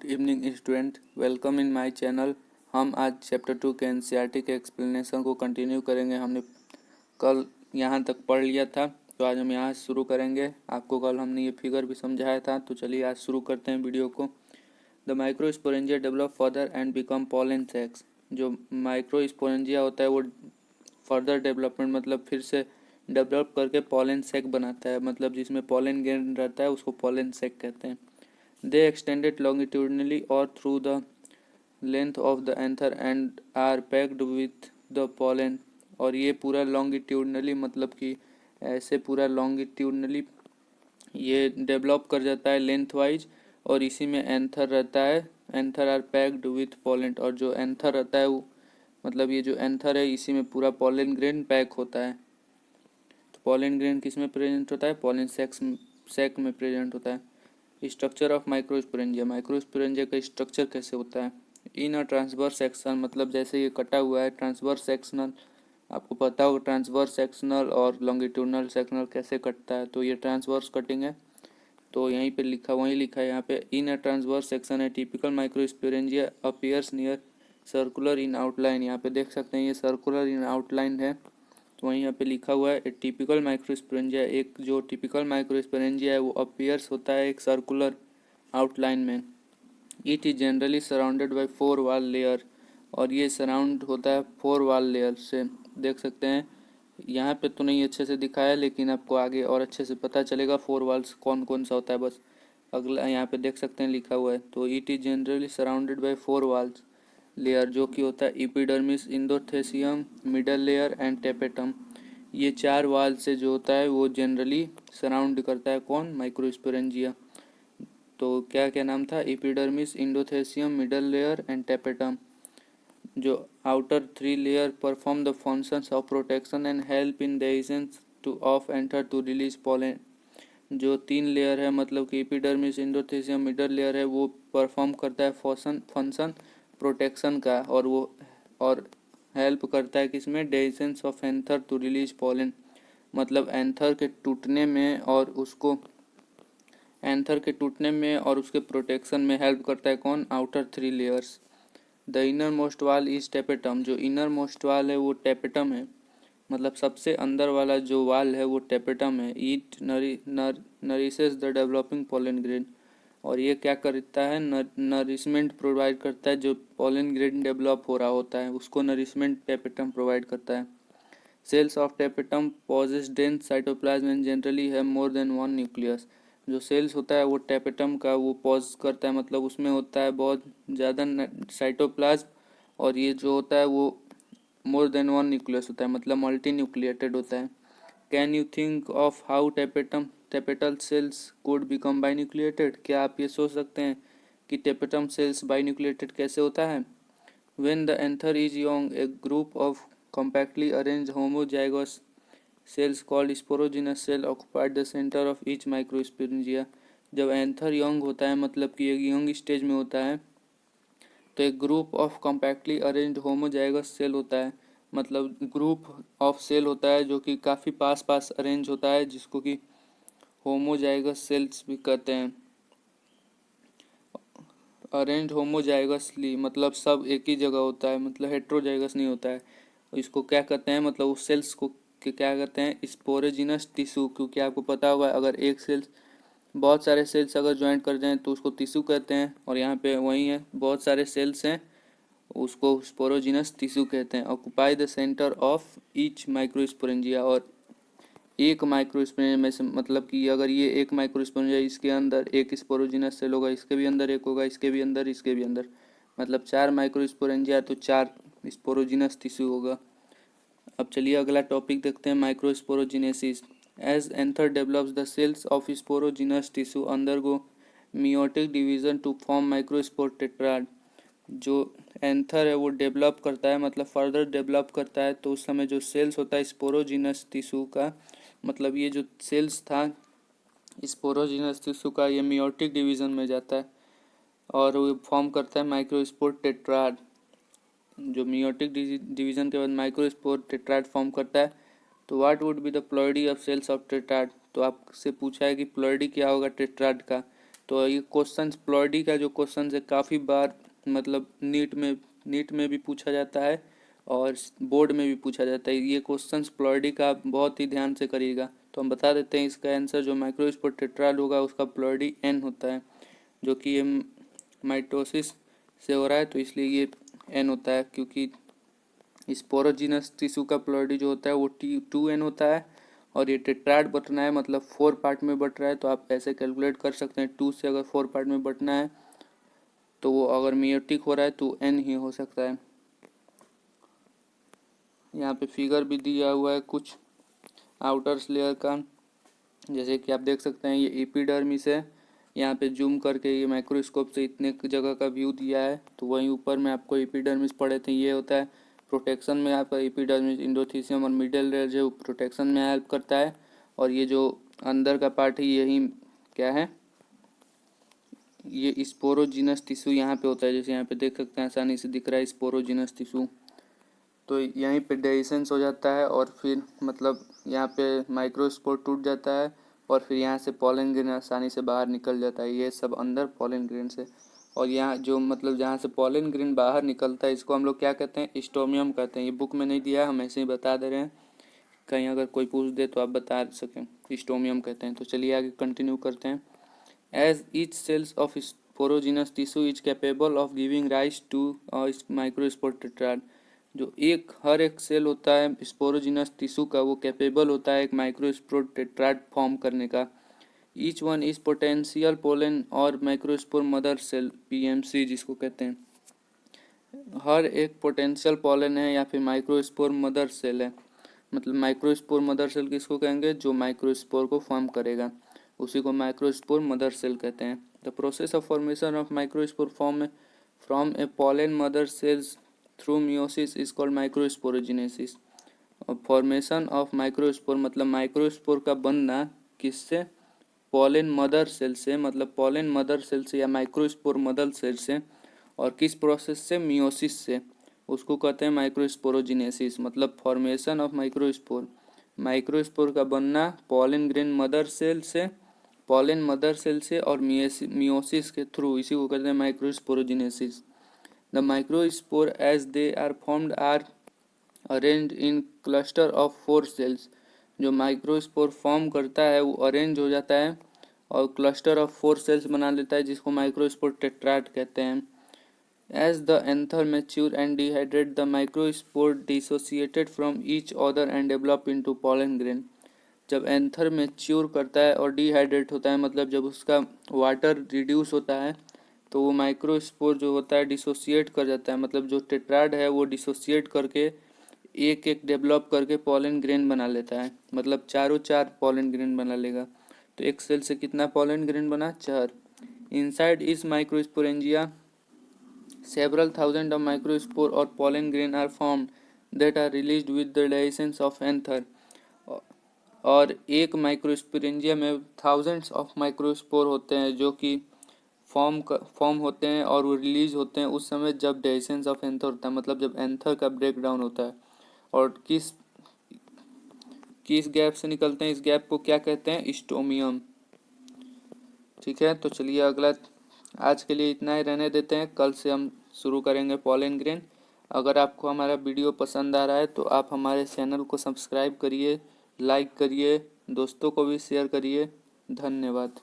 Evening student, welcome in my channel. हम आज chapter 2 के एनसीईआरटी के एक्सप्लेनेशन को कंटिन्यू करेंगे। हमने कल यहाँ तक पढ़ लिया था, तो आज हम यहाँ से शुरू करेंगे। आपको कल हमने ये फिगर भी समझाया था, तो चलिए आज शुरू करते हैं वीडियो को। The microsporangia develop further and become pollen sacs. जो माइक्रोस्पोरेंजिया होता है वो फर्दर डेवलपमेंट मतलब फिर से डेवलप करके पॉलन सैक बनाता है, मतलब जिसमें पॉलन ग्रेन रहता है उसको पॉलन सैक कहते हैं। They extended longitudinally or through the length of the anther and are packed with the pollen। और ये पूरा longitudinally मतलब कि ऐसे पूरा longitudinally ये डेवलप कर जाता है लेंथ वाइज, और इसी में एंथर रहता है। Anther are packed with pollen, और जो एंथर रहता है वो मतलब ये जो एंथर है इसी में पूरा पॉलन ग्रेन पैक होता है। तो पॉलन ग्रेन किस में प्रेजेंट होता है? पॉलन सैक में प्रेजेंट होता है। Structure of microsporangia. माइक्रोस्पोरेंजिया का स्ट्रक्चर कैसे होता है? इन अ ट्रांसवर्स सेक्शन, मतलब जैसे ये कटा हुआ है ट्रांसवर्स सेक्शनल, आपको पता होगा ट्रांसवर्स सेक्शनल और लॉन्गिट्यूडनल सेक्शनल कैसे कटता है। तो ये ट्रांसवर्स कटिंग है, तो यहीं पे लिखा वहीं लिखा है यहाँ पे। इन अ ट्रांसवर्स सेक्शन है typical microsporangia appears near circular in outline. यहाँ पे देख सकते हैं ये सर्कुलर इन आउटलाइन है, तो वहीं यहाँ पे लिखा हुआ है टिपिकल माइक्रोस्पोरेंजिया। एक जो टिपिकल माइक्रोस्पोरेंजिया है वो अपीयर्स होता है एक सर्कुलर आउटलाइन में। It is generally surrounded by 4 wall layer, और ये सराउंड होता है 4 वॉल लेयर से। देख सकते हैं यहाँ पे तो नहीं अच्छे से दिखाया है, लेकिन आपको आगे और अच्छे से पता चलेगा 4 वॉल्स कौन कौन सा होता है। बस अगला यहाँ पे देख सकते हैं लिखा हुआ है, तो it is generally surrounded by 4 walls layer, जो कि होता है epidermis, endothecium, middle layer and tapetum. ये 4 वाल से जो होता है वो जनरली सराउंड करता है कौन? माइक्रोस्पोरेंजिया। तो क्या क्या नाम था? Epidermis, endothecium, middle layer and tapetum. जो outer 3 layer perform the functions of protection and help in the to of anther to release pollen. जो 3 लेयर है मतलब कि एपिडर्मिस, इंडोथेसियम, मिडल लेयर है, वो परफॉर्म करता है फंक्शन प्रोटेक्शन का, और हेल्प करता है किसमें? Dehiscence of anther to release pollen, मतलब एंथर के टूटने में और उसके प्रोटेक्शन में हेल्प करता है कौन? Outer 3 layers. The inner most वाल इज टेपेटम। जो इनर मोस्ट वाल है वो टेपेटम है, मतलब सबसे अंदर वाला जो वाल है वो टेपेटम है। It nourishes the developing pollen grain, और ये क्या करता है? नरिशमेंट प्रोवाइड करता है। जो पॉलन ग्रेन डेवलप हो रहा होता है उसको नरिशमेंट टेपेटम प्रोवाइड करता है। Cells of tapetum possess dense cytoplasm and generally है मोर देन 1 न्यूक्लियस। जो सेल्स होता है वो टेपेटम का वो पॉज करता है, मतलब उसमें होता है बहुत ज़्यादा साइटोप्लाज्म, और ये जो होता है वो मोर देन 1 न्यूक्लियस होता है, मतलब मल्टी न्यूक्लिएटेड होता है। Can you think of how tapetal cells could become binucleated? क्या आप ये सोच सकते हैं कि टेपेटम सेल्स बाइन्यूक्लिएटेड कैसे होता है? When the anther is young, a group of compactly arranged homozygous cells called sporogynous cell occupied the center of each microsporangia। जब एंथर यंग होता है मतलब कि एक यंग स्टेज में होता है, तो एक group of compactly arranged homozygous cell होता है, मतलब ग्रुप ऑफ सेल होता है जो कि काफ़ी पास पास अरेंज होता है, जिसको कि होमोजाइगस सेल्स भी कहते हैं। अरेंज होमोजाइगसली मतलब सब एक ही जगह होता है, मतलब हेट्रोजाइगस नहीं होता है। इसको क्या कहते हैं? मतलब उस सेल्स को क्या कहते हैं? Sporogenous tissue. क्योंकि आपको पता होगा अगर एक सेल्स बहुत सारे सेल्स अगर ज्वाइंट कर जाएं तो उसको टिश्यू कहते हैं, और यहाँ पे वही है, बहुत सारे सेल्स हैं उसको स्पोरोजिनस टिश्यू कहते हैं। Occupy the centre of each microsporangia, और एक माइक्रोस्पोरेंजिया में से मतलब कि अगर ये एक माइक्रोस्पोरेंजिया इसके अंदर एक स्पोरोजिनस सेल होगा, इसके भी अंदर एक होगा, इसके भी अंदर, इसके भी अंदर, मतलब 4 माइक्रोस्पोरेंजिया तो 4 स्पोरोजिनस टिश्यू होगा। अब चलिए अगला टॉपिक देखते हैं, microsporogenesis. As anther develops the cells of sporogenous tissue undergo meiotic division to form microspore tetrad. जो एंथर है वो डेवलप करता है, मतलब फर्दर डेवलप करता है, तो उस समय जो सेल्स होता है स्पोरोजिनस टिश्यू का, मतलब ये जो सेल्स था स्पोरोजिनस टिश्यू का, ये मियोटिक डिवीजन में जाता है और वो फॉर्म करता है माइक्रोस्पोर टेट्राड। जो मियोटिक डिवीजन के बाद माइक्रोस्पोर टेट्राड फॉर्म करता है। तो what would be the ploidy of cells of tetrad? तो आपसे पूछा है कि प्लॉइडी क्या होगा टेट्राड का। तो ये क्वेश्चन प्लॉयडी का जो क्वेश्चन है काफ़ी बार मतलब नीट में भी पूछा जाता है और बोर्ड में भी पूछा जाता है। ये क्वेश्चंस प्लॉयडी का आप बहुत ही ध्यान से करिएगा। तो हम बता देते हैं इसका आंसर, जो माइक्रोस्पोर टेट्राड होगा उसका प्लॉयडी एन होता है, जो कि ये माइटोसिस से हो रहा है तो इसलिए ये एन होता है, क्योंकि स्पोरोजिनस टिश्यू का प्लॉयडी जो होता है वो T2N होता है और ये टेट्राड बटना है मतलब 4 पार्ट में बट रहा है। तो आप ऐसे कैलकुलेट कर सकते हैं, 2 से अगर 4 पार्ट में बटना है तो वो अगर मियोटिक हो रहा है तो N ही हो सकता है। यहाँ पे फिगर भी दिया हुआ है कुछ आउटर लेयर का, जैसे कि आप देख सकते हैं ये एपिडर्मिस है। यहाँ पे जूम करके ये माइक्रोस्कोप से इतने जगह का व्यू दिया है। तो वहीं ऊपर में आपको एपिडर्मिस पढ़े थे, ये होता है प्रोटेक्शन में। आपका एपिडर्मिस इंडोथीसियम और मिडल लेयर जो प्रोटेक्शन में हेल्प करता है, और ये जो अंदर का पार्ट है यही क्या है, ये स्पोरोजिनस टिश्यू यहाँ पे होता है। जैसे यहाँ पे देख सकते हैं आसानी से दिख रहा है स्पोरोजिनस टिश्यू। तो यहीं पे डाइजेशन हो जाता है और फिर मतलब यहाँ पे माइक्रोस्पोर टूट जाता है और फिर यहाँ से पॉलन ग्रेन आसानी से बाहर निकल जाता है। ये सब अंदर पॉलन ग्रेन से, और यहाँ जो मतलब जहाँ से पॉलन ग्रेन बाहर निकलता है इसको हम लोग क्या कहते हैं, स्टोमियम कहते हैं। ये बुक में नहीं दिया है, हम ऐसे ही बता दे रहे हैं, कहीं अगर कोई पूछ दे तो आप बता सकें, स्टोमियम कहते हैं। तो चलिए आगे कंटिन्यू करते हैं। As each cells of sporogenous tissue is capable of giving rise to microspore tetrad, जो हर एक सेल होता है स्पोरोजिनस टिश्यू का, वो कैपेबल होता है एक माइक्रोस्पोर टेट्राड फॉर्म करने का। Each one is potential pollen और माइक्रोस्पोर मदर सेल पीएमसी जिसको कहते हैं। हर एक पोटेंशियल पोलन है या फिर माइक्रोस्पोर मदर सेल है। मतलब माइक्रोस्पोर मदर सेल किसको कहेंगे, जो माइक्रोस्पोर को फॉर्म करेगा, उसी को माइक्रोस्पोर मदर सेल कहते हैं। The process of formation of microspore form from a pollen mother cells through meiosis is called microsporogenesis. और फॉर्मेशन ऑफ माइक्रोस्पोर मतलब माइक्रोस्पोर का बनना किससे, पोलन मदर सेल से, मतलब पोलन मदर सेल से या माइक्रोस्पोर मदर सेल से, और किस प्रोसेस से, मियोसिस से, उसको कहते हैं माइक्रोस्पोरोजिनेसिस। मतलब फॉर्मेशन ऑफ माइक्रोस्पोर, माइक्रोस्पोर का बनना पोलन ग्रेन मदर सेल से, पोलन मदर सेल से और मियोसिस के थ्रू, इसी को कहते हैं microsporogenesis. The microspore as they are formed are arrange in cluster of 4 cells. जो माइक्रोस्पोर फॉर्म करता है वो अरेंज हो जाता है और क्लस्टर ऑफ 4 सेल्स बना लेता है, जिसको माइक्रोस्पोर टेट्राड कहते हैं। As the anther mature and dehydrate, the microspore dissociated from each other and develop into pollen grain. जब एंथर मैच्योर करता है और डिहाइड्रेट होता है, मतलब जब उसका वाटर रिड्यूस होता है, तो वो माइक्रोस्पोर जो होता है डिसोसिएट कर जाता है। मतलब जो टेट्राड है वो डिसोसिएट करके एक एक डेवलप करके पॉलन ग्रेन बना लेता है। मतलब चारों 4 पॉलन ग्रेन बना लेगा। तो एक सेल से कितना पॉलन ग्रेन बना, 4। इनसाइड इस microsporangia several thousand of microspore or pollen grain are formed that are released with the dehiscence of anther। और एक माइक्रोस्पोरेंजिया में थाउजेंड्स ऑफ माइक्रोस्पोर होते हैं जो कि फॉर्म होते हैं और वो रिलीज होते हैं उस समय जब डेहिसेंस ऑफ एंथर होता है, मतलब जब एंथर का ब्रेक डाउन होता है। और किस गैप से निकलते हैं, इस गैप को क्या कहते हैं, स्टोमियम। ठीक है, तो चलिए अगला, आज के लिए इतना ही रहने देते हैं, कल से हम शुरू करेंगे पॉलन ग्रेन। अगर आपको हमारा वीडियो पसंद आ रहा है तो आप हमारे चैनल को सब्सक्राइब करिए, लाइक करिए, दोस्तों को भी शेयर करिए। धन्यवाद।